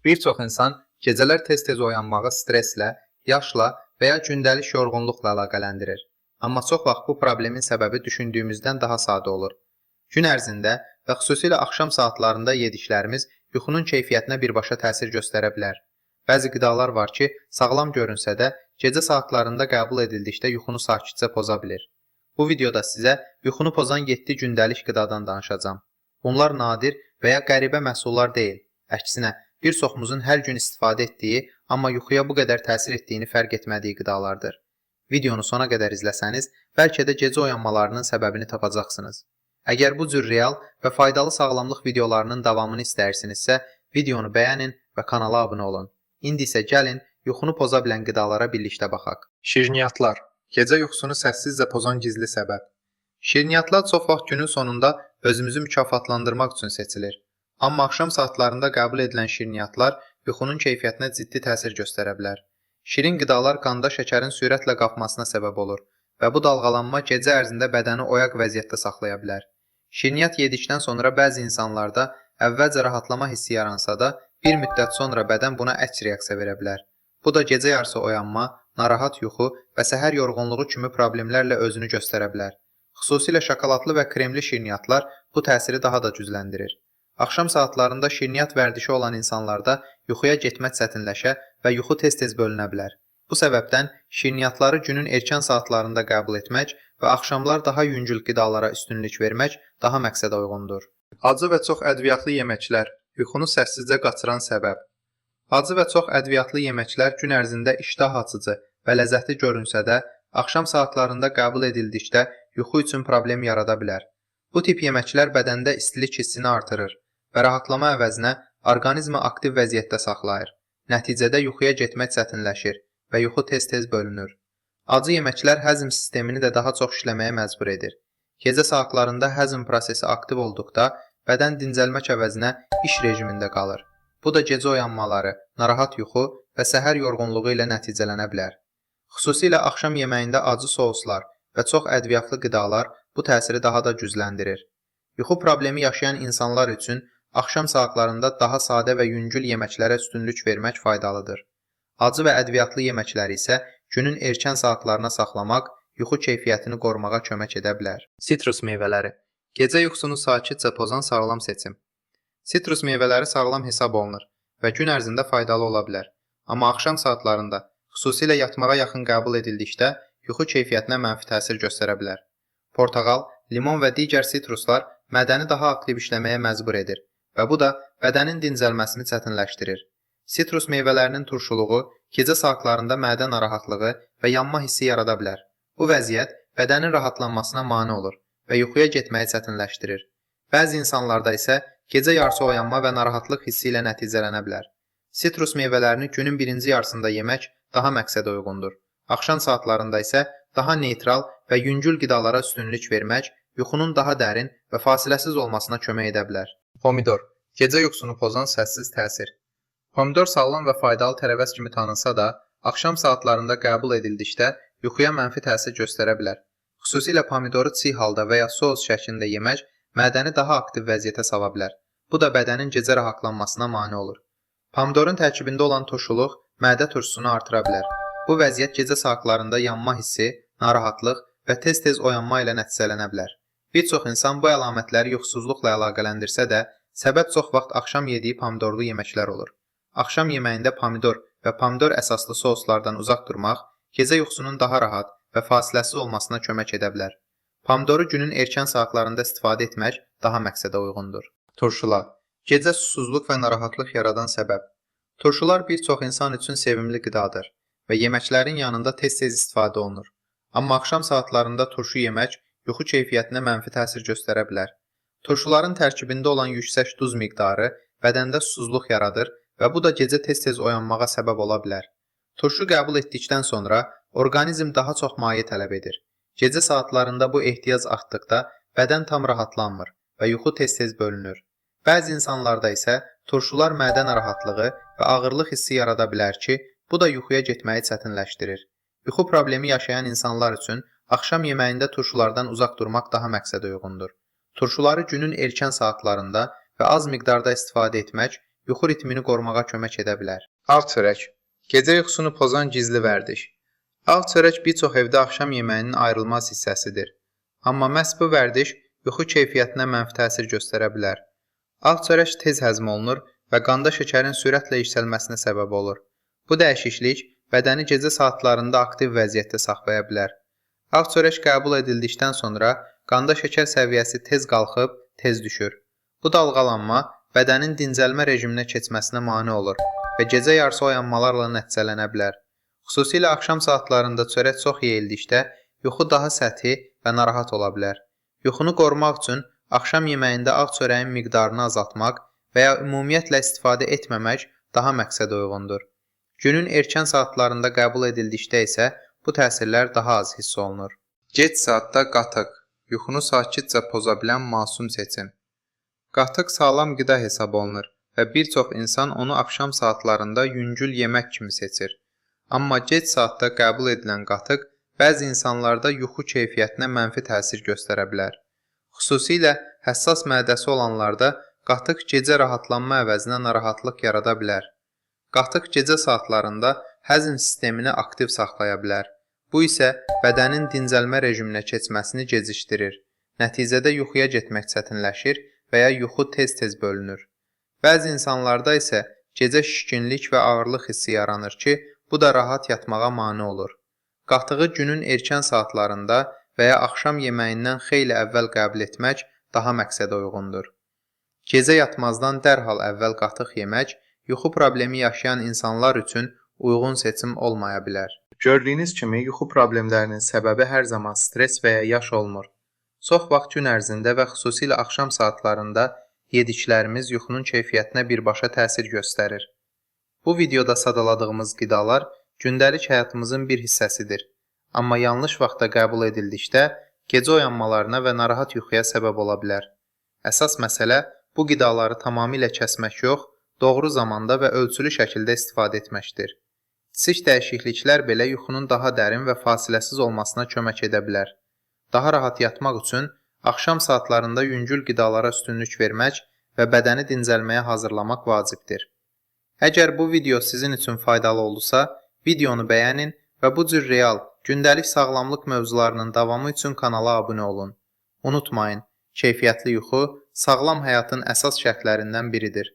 Bir çox insan gecələr tez-tez oyanmağı stresslə, yaşla və ya gündəlik yorğunluqla əlaqələndirir. Amma çox vaxt bu problemin səbəbi düşündüyümüzdən daha sadə olur. Gün ərzində və xüsusilə axşam saatlarında yediklərimiz yuxunun keyfiyyətinə birbaşa təsir göstərə bilər. Bəzi qidalar var ki, sağlam görünsə də, gecə saatlarında qəbul edildikdə yuxunu sakitcə poza bilir. Bu videoda sizə yuxunu pozan 7 gündəlik qidadan danışacağam. Bunlar nadir və ya qəribə məhsullar deyil. Əksinə, bir çoxumuzun hər gün istifadə etdiyi, amma yuxuya bu qədər təsir etdiyini fərq etmədiyi qidalardır. Videonu sona qədər izləsəniz, bəlkə də gecə oyanmalarının səbəbini tapacaqsınız. Əgər bu cür real və faydalı sağlamlıq videolarının davamını istəyirsinizsə, videonu bəyənin və kanala abunə olun. İndi isə gəlin, yuxunu poza bilən qidalara birlikdə baxaq. Şirniyyatlar. Gecə yuxusunu səssizcə pozan gizli səbəb. Şirniyyatlar çox vaxt günün sonunda özümüzü mükafatlandırmaq üçün seçilir. Amma axşam saatlarında qəbul edilən şirniyyatlar yuxunun keyfiyyətinə ciddi təsir göstərə bilər. Şirin qidalar qanda şəkərin sürətlə qalxmasına səbəb olur və bu dalğalanma gecə ərzində bədəni oyaq vəziyyətdə saxlaya bilər. Şirniyyat yedikdən sonra bəzi insanlarda əvvəlcə rahatlama hissi yaransa da, bir müddət sonra bədən buna əks reaksiya verə bilər. Bu da gecə yarısı oyanma, narahat yuxu və səhər yorğunluğu kimi problemlərlə özünü göstərə bilər. Xüsusilə şokoladlı və kremli şirniyyatlar bu təsiri daha da gücləndirir. Axşam saatlarında şirniyyat vərdişi olan insanlarda yuxuya getmək çətinləşə və yuxu tez-tez bölünə bilər. Bu səbəbdən şirniyyatları günün erkən saatlarında qəbul etmək və axşamlar daha yüngül qidalara üstünlük vermək daha məqsədə uyğundur. Acı və çox ədviyyatlı yeməklər yuxunu səssizcə qaçıran səbəb. Acı və çox ədviyyatlı yeməklər gün ərzində iştah açıcı və ləzzətli görünsə də, axşam saatlarında qəbul edildikdə yuxu üçün problem yarada bilər. Bu tip yeməklər bədəndə istilik hissini artırır və rahatlama əvəzinə orqanizmi aktiv vəziyyətdə saxlayır. Nəticədə yuxuya getmək çətinləşir və yuxu tez-tez bölünür. Acı yeməklər həzm sistemini də daha çox işləməyə məcbur edir. Gecə saatlarında həzm prosesi aktiv olduqda, bədən dincəlmək əvəzinə iş rejimində qalır. Bu da gecə oyanmaları, narahat yuxu və səhər yorğunluğu ilə nəticələnə bilər. Xüsusilə axşam yeməyində acı souslar və çox ədviyyatlı qidalar bu təsiri daha da gücləndirir. Yuxu problemi yaşayan insanlar üçün axşam saatlarında daha sadə və yüngül yeməklərə üstünlük vermək faydalıdır. Acı və ədviyyatlı yeməkləri isə günün erkən saatlarına saxlamaq, yuxu keyfiyyətini qorumağa kömək edə bilər. Sitrus meyvələri. Gecə yuxusunu sakitcə pozan sağlam seçim. Sitrus meyvələri sağlam hesab olunur və gün ərzində faydalı ola bilər. Amma axşam saatlarında, xüsusilə yatmağa yaxın qəbul edildikdə, yuxu keyfiyyətinə mənfi təsir göstərə bilər. Portağal, limon və digər sitruslar mədəni daha aktiv işləməyə məcbur edir və bu da bədənin dincəlməsini çətinləşdirir. Sitrus meyvələrinin turşuluğu gecə saatlarında mədə narahatlığı və yanma hissi yarada bilər. Bu vəziyyət bədənin rahatlanmasına mane olur və yuxuya getməyi çətinləşdirir. Bəzi insanlarda isə gecə yarısı oyanma və narahatlıq hissi ilə nəticələnə bilər. Sitrus meyvələrini günün birinci yarısında yemək daha məqsədə uyğundur. Axşam saatlarında isə daha neytral və yüngül qidalara üstünlük vermək yuxunun daha dərin və fasiləsiz olmasına kömək edə bilər. Pomidor. Gecə yuxusunu pozan səssiz təsir. Pomidor sağlam və faydalı tərəvəz kimi tanınsa da, axşam saatlarında qəbul edildikdə yuxuya mənfi təsir göstərə bilər. Xüsusilə pomidoru çiğ halda və ya sos şəklində yemək mədəni daha aktiv vəziyyətə sala bilər. Bu da bədənin gecə rahatlanmasına mane olur. Pomidorun tərkibində olan turşuluq mədə turşusunu artıra bilər. Bu vəziyyət gecə saatlarında yanma hissi, narahatlıq və tez-tez oyanma ilə nəticələnə bilər. Bir çox insan bu əlamətləri yuxusuzluqla əlaqələndirsə də, səbəb çox vaxt axşam yediyi pomidorlu yeməklər olur. Axşam yeməyində pomidor və pomidor əsaslı soslardan uzaq durmaq, gecə yuxusunun daha rahat və fasiləsiz olmasına kömək edə bilər. Pomidoru günün erkən saatlarında istifadə etmək daha məqsədə uyğundur. Turşular. Gecə susuzluq və narahatlıq yaradan səbəb. Turşular bir çox insan üçün sevimli qidadır və yeməklərin yanında tez-tez istifadə olunur. Amma axşam saatlarında turşu yemək yuxu keyfiyyətinə mənfi təsir göstərə bilər. Turşuların tərkibində olan yüksək duz miqdarı bədəndə susuzluq yaradır və bu da gecə tez-tez oyanmağa səbəb ola bilər. Turşu qəbul etdikdən sonra orqanizm daha çox maye tələb edir. Gecə saatlarında bu ehtiyac artdıqda bədən tam rahatlanmır və yuxu tez-tez bölünür. Bəzi insanlarda isə turşular mədə narahatlığı və ağırlıq hissi yarada bilər ki, bu da yuxuya getməyi çətinləşdirir. Yuxu problemi yaşayan insanlar üçün axşam yeməyində turşulardan uzaq durmaq daha məqsədə uyğundur. Turşuları günün erkən saatlarında və az miqdarda istifadə etmək yuxu ritmini qorumağa kömək edə bilər. Ağ çörək. Gecə yuxusunu pozan gizli vərdiş. Ağ çörək bir çox evdə axşam yeməyinin ayrılmaz hissəsidir. Amma məhz bu vərdiş yuxu keyfiyyətinə mənfi təsir göstərə bilər. Ağ çörək tez həzm olunur və qanda şəkərin sürətlə yüksəlməsinə səbəb olur. Bu dəyişiklik bədəni gecə saatlarında aktiv vəziyyətdə saxlaya bilər. Ağ çörək qəbul edildikdən sonra qanda şəkər səviyyəsi tez qalxıb, tez düşür. Bu dalğalanma bədənin dincəlmə rejiminə keçməsinə mane olur və gecə yarısı oyanmalarla nəticələnə bilər. Xüsusilə axşam saatlarında çörək çox yeyildikdə yuxu daha səthi və narahat ola bilər. Yuxunu qorumaq üçün axşam yeməyində ağ çörəyin miqdarını azaltmaq və ya ümumiyyətlə istifadə etməmək daha məqsədə uyğundur. Günün erkən saatlarında qəbul edildikdə isə bu təsirlər daha az hiss olunur. Gec saatda qatıq, yuxunu sakitcə poza bilən masum seçim. Qatıq sağlam qida hesab olunur və bir çox insan onu axşam saatlarında yüngül yemək kimi seçir. Amma gec saatda qəbul edilən qatıq bəzi insanlarda yuxu keyfiyyətinə mənfi təsir göstərə bilər. Xüsusilə həssas mədəsi olanlarda qatıq gecə rahatlanma əvəzinə narahatlıq yarada bilər. Qatıq gecə saatlarında həzm sistemini aktiv saxlaya bilər. Bu isə bədənin dincəlmə rejiminə keçməsini gecikdirir. Nəticədə yuxuya getmək çətinləşir və ya yuxu tez-tez bölünür. Bəzi insanlarda isə gecə şişkinlik və ağırlıq hissi yaranır ki, bu da rahat yatmağa mane olur. Qatığı günün erkən saatlarında və ya axşam yeməyindən xeyli əvvəl qəbul etmək daha məqsədə uyğundur. Gecə yatmazdan dərhal əvvəl qatıq yemək yuxu problemi yaşayan insanlar üçün uyğun seçim olmaya bilər. Gördüyünüz kimi, yuxu problemlərinin səbəbi hər zaman stres və ya yaş olmur. Çox vaxt gün ərzində və xüsusilə axşam saatlarında yediklərimiz yuxunun keyfiyyətinə birbaşa təsir göstərir. Bu videoda sadaladığımız qidalar gündəlik həyatımızın bir hissəsidir. Amma yanlış vaxtda qəbul edildikdə gecə oyanmalarına və narahat yuxuya səbəb ola bilər. Əsas məsələ bu qidaları tamamilə kəsmək yox, doğru zamanda və ölçülü şəkildə istifadə etməkdir. Kiçik dəyişikliklər belə yuxunun daha dərin və fasiləsiz olmasına kömək edə bilər. Daha rahat yatmaq üçün axşam saatlarında yüngül qidalara üstünlük vermək və bədəni dincəlməyə hazırlamaq vacibdir. Əgər bu video sizin üçün faydalı oldusa, videonu bəyənin və bu cür real, gündəlik sağlamlıq mövzularının davamı üçün kanala abunə olun. Unutmayın, keyfiyyətli yuxu sağlam həyatın əsas şərtlərindən biridir.